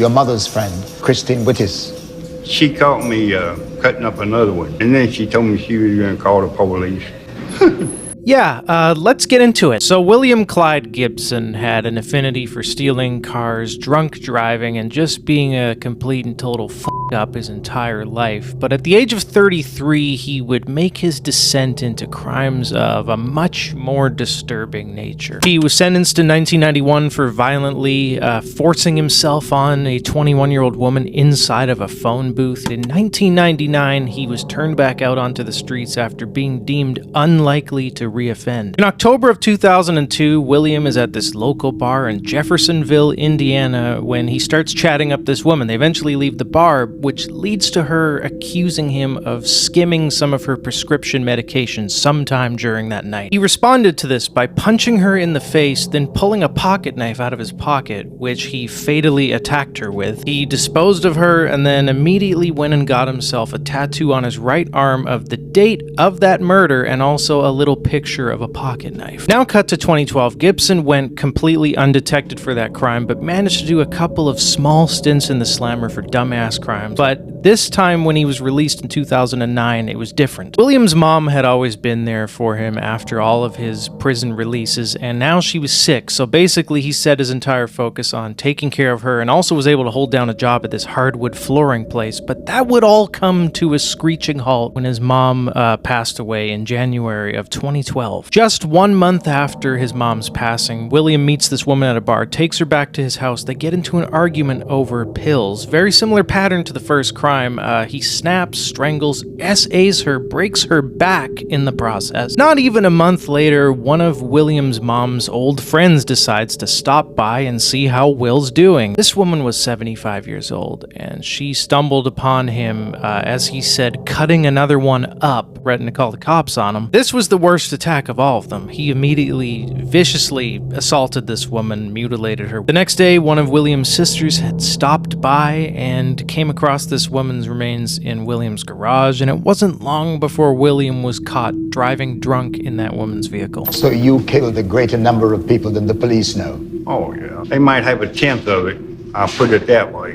Your mother's friend, Christine Wittis. She caught me cutting up another one, and then she told me she was going to call the police. Yeah, let's get into it. So William Clyde Gibson had an affinity for stealing cars, drunk driving, and just being a complete and total up his entire life. But at the age of 33, he would make his descent into crimes of a much more disturbing nature. He was sentenced in 1991 for violently forcing himself on a 21-year-old woman inside of a phone booth. In 1999, he was turned back out onto the streets after being deemed unlikely to reoffend. In October of 2002, William is at this local bar in Jeffersonville, Indiana, when he starts chatting up this woman. They eventually leave the bar, which leads to her accusing him of skimming some of her prescription medications sometime during that night. He responded to this by punching her in the face, then pulling a pocket knife out of his pocket, which he fatally attacked her with. He disposed of her and then immediately went and got himself a tattoo on his right arm of the date of that murder and also a little picture of a pocket knife. Now cut to 2012, Gibson went completely undetected for that crime, but managed to do a couple of small stints in the slammer for dumbass crimes. But this time when he was released in 2009, it was different. William's mom had always been there for him after all of his prison releases, and now she was sick, so basically he set his entire focus on taking care of her and also was able to hold down a job at this hardwood flooring place, but that would all come to a screeching halt when his mom passed away in January of 2012. Just 1 month after his mom's passing, William meets this woman at a bar, takes her back to his house. They get into an argument over pills. Very similar pattern to the first crime. He snaps, strangles, SAs her, breaks her back in the process. Not even a month later, one of William's mom's old friends decides to stop by and see how Will's doing. This woman was 75 years old, and she stumbled upon him, as he said, cutting another one up, threatening to call the cops on him. This was the worst attack of all of them. He immediately, viciously assaulted this woman, mutilated her. The next day, one of William's sisters had stopped by and came across this woman's remains in William's garage, and it wasn't long before William was caught driving drunk in that woman's vehicle. So you killed a greater number of people than the police know? Oh, yeah. They might have a tenth of it. I'll put it that way.